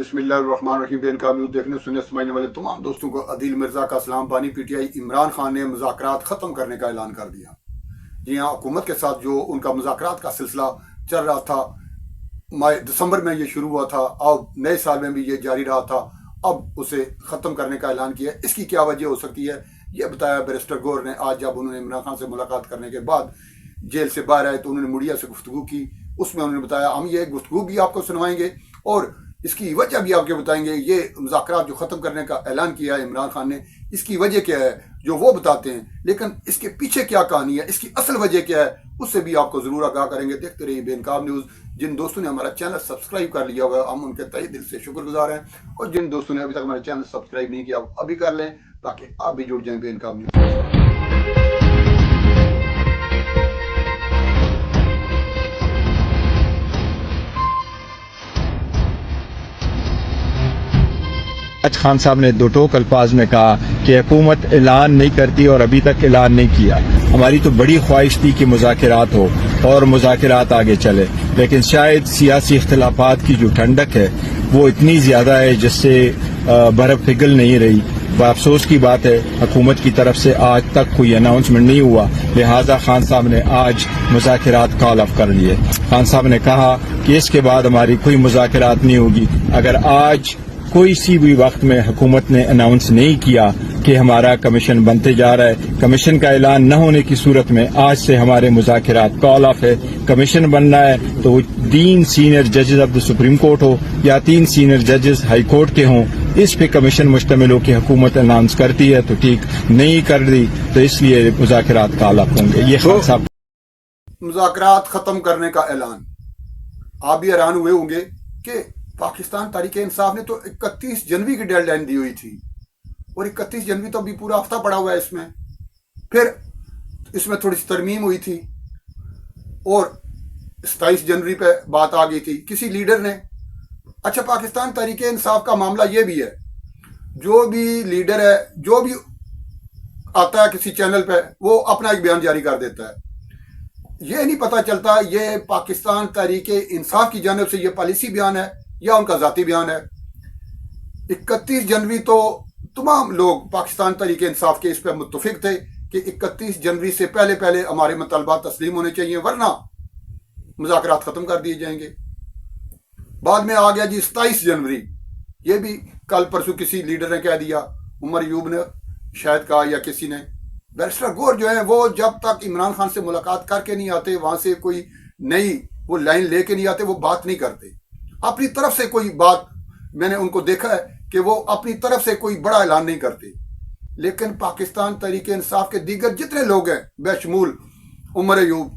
बिस्मिल्लाहिर्रहमानिर्रहीम। बेनकाब न्यूज़ देखने सुनने समझने वाले तमाम दोस्तों को अदील मिर्जा का सलाम। बानी पीटीआई इमरान खान ने मुज़ाकरात ख़त्म करने का ऐलान कर दिया। जी हाँ, हुकूमत के साथ जो उनका मुज़ाकरात का सिलसिला चल रहा था, दिसंबर में ये शुरू हुआ था, अब नए साल में भी ये जारी रहा था, अब उसे ख़त्म करने का ऐलान किया। इसकी क्या वजह हो सकती है, ये बताया बैरिस्टर गौर ने आज जब उन्होंने इमरान खान से मुलाकात करने के बाद जेल से बाहर आए तो उन्होंने मीडिया से गुफ्तगू की। उसमें उन्होंने बताया हम ये गुफ्तगू भी आपको सुनवाएंगे और इसकी वजह भी आपको बताएंगे। ये मुज़ाकरात जो ख़त्म करने का ऐलान किया है इमरान खान ने, इसकी वजह क्या है जो वो बताते हैं, लेकिन इसके पीछे क्या कहानी है, इसकी असल वजह क्या है, उससे भी आपको ज़रूर आगाह करेंगे। देखते रहिए बेनकाब न्यूज़। जिन दोस्तों ने हमारा चैनल सब्सक्राइब कर लिया हुआ है हम उनके तहे दिल से शुक्रगुजार हैं, और जिन दोस्तों ने अभी तक हमारा चैनल सब्सक्राइब नहीं किया अभी कर लें ताकि आप भी जुड़ जाएं बेनकाब न्यूज़। आज खान साहब ने दो टोक अल्फाज में कहा कि हुकूमत ऐलान नहीं करती और अभी तक ऐलान नहीं किया। हमारी तो बड़ी ख्वाहिश थी कि मुज़ाकरात हो और मुज़ाकरात आगे चले, लेकिन शायद सियासी इख्तिलाफात की जो ठंडक है वो इतनी ज़्यादा है जिससे बर्फ पिघल नहीं रही। अफसोस की बात है हुकूमत की तरफ से आज तक कोई अनाउंसमेंट नहीं हुआ, लिहाजा खान साहब ने आज मुज़ाकरात कॉल ऑफ कर लिए। खान साहब ने कहा कि इसके बाद हमारी कोई मुज़ाकरात नहीं होगी। अगर आज कोई सी भी वक्त में हुकूमत ने अनाउंस नहीं किया कि हमारा कमीशन बनते जा रहा है, कमीशन का ऐलान न होने की सूरत में आज से हमारे मुज़ाकरात कॉल ऑफ है। कमीशन बनना है तो 3 सीनियर जजेस ऑफ द सुप्रीम कोर्ट हो या 3 सीनियर जजेस हाई कोर्ट के हों, इस पे कमीशन मुश्तमिल हो कि हुकूमत अनाउंस करती है तो ठीक, नहीं कर दी तो इसलिए मुज़ाकरात कॉल ऑफ होंगे। ये खान साहब मुज़ाकरात ख़त्म करने का ऐलान, आप भी हैरान हुए होंगे कि पाकिस्तान तहरीक इंसाफ ने तो 31 जनवरी की डेडलाइन दी हुई थी और 31 जनवरी तो अभी पूरा हफ्ता पड़ा हुआ है इसमें। फिर इसमें थोड़ी सी तरमीम हुई थी और 27 जनवरी पे बात आ गई थी किसी लीडर ने। अच्छा, पाकिस्तान तहरीक इंसाफ का मामला ये भी है, जो भी लीडर है, जो भी आता है किसी चैनल पे, वो अपना एक बयान जारी कर देता है। ये नहीं पता चलता ये पाकिस्तान तहरीक इंसाफ की जानिब से ये पॉलिसी बयान है या उनका ज़ाती बयान है। 31 जनवरी तो तमाम लोग पाकिस्तान तहरीक इंसाफ के इस पर मुत्तफिक थे कि 31 जनवरी से पहले पहले हमारे मतलबात तस्लीम होने चाहिए, वरना मुज़ाकरात ख़त्म कर दिए जाएंगे। बाद में आ गया जी 27 जनवरी, ये भी कल परसों किसी लीडर ने कह दिया, उमर अयूब ने शायद कहा या किसी ने। बैरिस्टर गौर जो है वो जब तक इमरान खान से मुलाकात करके नहीं आते, वहाँ से कोई नई वो लाइन लेके नहीं आते, वो बात नहीं करते अपनी तरफ से। कोई बात मैंने उनको देखा है कि वो अपनी तरफ से कोई बड़ा ऐलान नहीं करते। लेकिन पाकिस्तान तहरीक इंसाफ के दीगर जितने लोग हैं बेशमूल उमर अयूब,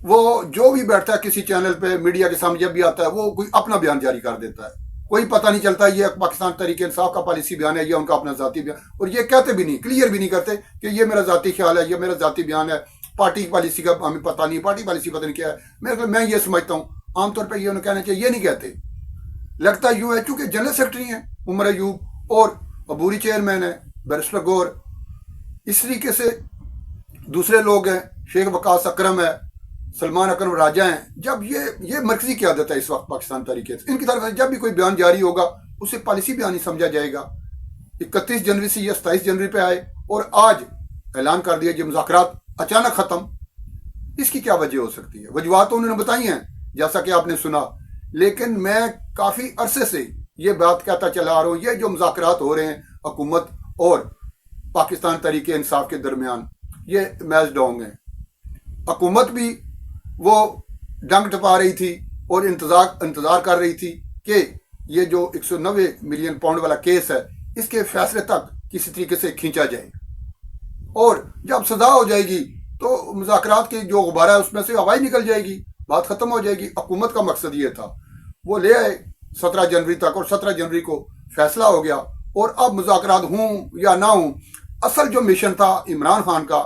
वो जो भी बैठता है किसी चैनल पे मीडिया के सामने जब भी आता है वो कोई अपना बयान जारी कर देता है। कोई पता नहीं चलता ये पाकिस्तान तहरीक इंसाफ का पॉलिसी बयान है या उनका अपना ज़ाती बयान, और ये कहते भी नहीं, क्लियर भी नहीं करते कि ये मेरा ज़ाती ख्याल है, ये मेरा ज़ाती बयान है, पार्टी पॉलिसी का हमें पता नहीं, पार्टी पॉलिसी पता नहीं क्या है। मैं ये समझता हूँ आमतौर पर ये उन्हें कहना चाहिए, ये नहीं कहते। लगता यूं है चूंकि जनरल सेक्रेटरी हैं उमर अयूब और अबूरी चेयरमैन है बैरिस्टर गौर, इस तरीके से दूसरे लोग हैं, शेख वकास अकरम है, सलमान अकरम राजा हैं, जब ये मरकजी क़यादत है इस वक्त पाकिस्तान तरीके से, इनकी तरफ से जब भी कोई बयान जारी होगा उसे पॉलिसी बयान ही समझा जाएगा। 31 जनवरी से या 27 जनवरी पे आए और आज ऐलान कर दिया जी मुज़ाकरात अचानक ख़त्म। इसकी क्या वजह हो सकती है? वजूहात तो उन्होंने बताई हैं जैसा कि आपने सुना, लेकिन मैं काफ़ी अरसे से ये बात कहता चला आ रहा हूँ, ये जो मुज़ाकरात हो रहे हैं हुकूमत और पाकिस्तान तहरीक इंसाफ के दरमियान, ये मैच डोंग है। हुकूमत भी वो डंग टपा रही थी और इंतज़ार कर रही थी कि ये जो 190 मिलियन पाउंड वाला केस है इसके फैसले तक किसी तरीके से खींचा जाए, और जब सजा हो जाएगी तो मुज़ाकरात के जो गुब्बारा है उसमें से हवा ही निकल जाएगी, बात ख़त्म हो जाएगी। हुकूमत का मकसद ये था, वो ले आए 17 जनवरी तक और 17 जनवरी को फैसला हो गया। और अब मुज़ाकरात हों या ना हों, असल जो मिशन था इमरान खान का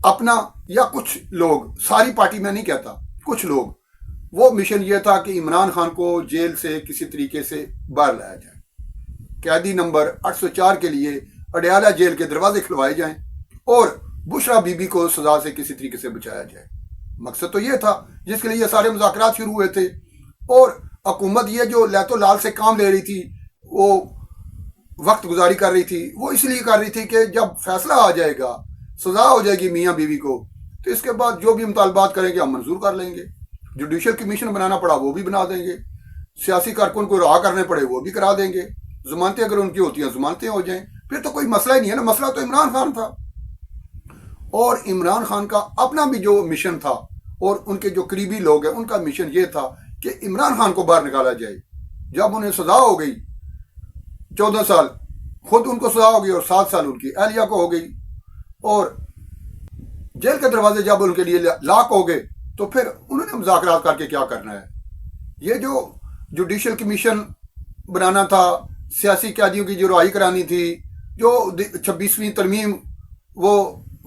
अपना, या कुछ लोग, सारी पार्टी में नहीं कहता, कुछ लोग, वो मिशन ये था कि इमरान खान को जेल से किसी तरीके से बाहर लाया जाए, कैदी नंबर 804 के लिए अडयाला जेल के दरवाजे खुलवाए जाएं और बुशरा बीबी को सजा से किसी तरीके से बचाया जाए। मकसद तो ये था जिसके लिए ये सारे मुज़ाकरात शुरू हुए थे। और حکومت یہ جو لیت و لال سے کام لے رہی تھی، وہ وقت گزاری کر رہی تھی، وہ اس لیے کر رہی تھی کہ جب فیصلہ آ جائے گا، سزا ہو جائے گی میاں بیوی کو، تو اس کے بعد جو بھی مطالبات کریں گے ہم منظور کر لیں گے۔ جوڈیشل کمیشن بنانا پڑا وہ بھی بنا دیں گے، سیاسی کارکن کو رہا کرنے پڑے وہ بھی کرا دیں گے، ضمانتیں اگر ان کی ہوتی ہیں ضمانتیں ہو جائیں، پھر تو کوئی مسئلہ ہی نہیں ہے نا۔ مسئلہ تو عمران خان تھا، اور عمران خان کا اپنا بھی جو مشن تھا اور ان کے جو قریبی لوگ ہیں ان کا مشن یہ تھا کہ عمران خان کو باہر نکالا جائے۔ جب انہیں سزا ہو گئی 14 سال، خود ان کو سزا ہو گئی اور 7 سال ان کی اہلیہ کو ہو گئی، اور جیل کے دروازے جب ان کے لیے لاک ہو گئے، تو پھر انہوں نے مذاکرات کر کے کیا کرنا ہے؟ یہ جو جوڈیشل کمیشن بنانا تھا، سیاسی قیدیوں کی جو رہائی کرانی تھی، جو 26ویں ترمیم وہ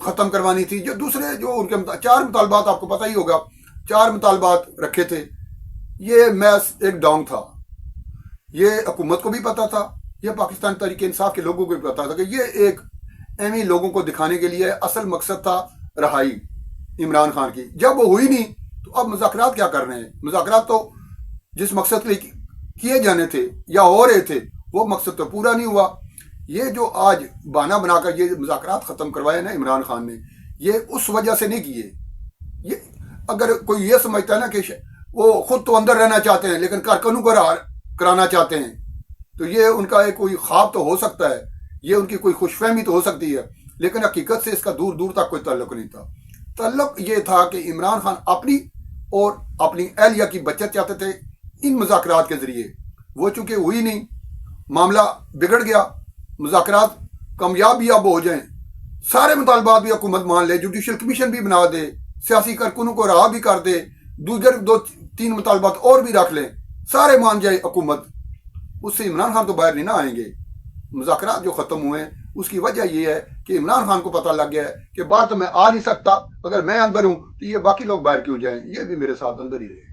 ختم کروانی تھی، جو دوسرے جو ان کے 4 مطالبات آپ کو پتہ ہی ہوگا، 4 مطالبات رکھے تھے، یہ محض ایک ڈونگ تھا۔ یہ حکومت کو بھی پتا تھا، یہ پاکستان تحریک انصاف کے لوگوں کو بھی پتا تھا کہ یہ ایک اہمی لوگوں کو دکھانے کے لیے اصل مقصد تھا رہائی عمران خان کی۔ جب وہ ہوئی نہیں تو اب مذاکرات کیا کر رہے ہیں؟ مذاکرات تو جس مقصد کے لیے کیے جانے تھے یا ہو رہے تھے وہ مقصد تو پورا نہیں ہوا۔ یہ جو آج بہانہ بنا کر یہ مذاکرات ختم کروائے نا عمران خان نے، یہ اس وجہ سے نہیں کیے۔ یہ اگر کوئی یہ سمجھتا ہے نا کہ وہ خود تو اندر رہنا چاہتے ہیں لیکن کارکنوں کو کرانا چاہتے ہیں، تو یہ ان کا ایک کوئی خواب تو ہو سکتا ہے، یہ ان کی کوئی خوش فہمی تو ہو سکتی ہے، لیکن حقیقت سے اس کا دور دور تک کوئی تعلق نہیں تھا۔ تعلق یہ تھا کہ عمران خان اپنی اور اپنی اہلیہ کی بچت چاہتے تھے ان مذاکرات کے ذریعے۔ وہ چونکہ ہوئی نہیں، معاملہ بگڑ گیا، مذاکرات کامیاب بھی اب ہو جائیں، سارے مطالبات بھی حکومت مان لے، جوڈیشل کمیشن بھی بنا دے، سیاسی کارکنوں کو رہا بھی کر دے، دوسرے 2-3 مطالبات اور بھی رکھ لیں، سارے مان جائے حکومت، اس سے عمران خان تو باہر نہیں نہ آئیں گے۔ مذاکرات جو ختم ہوئے ہیں اس کی وجہ یہ ہے کہ عمران خان کو پتہ لگ گیا ہے کہ باہر تو میں آ نہیں سکتا، اگر میں اندر ہوں تو یہ باقی لوگ باہر کیوں جائیں، یہ بھی میرے ساتھ اندر ہی رہے۔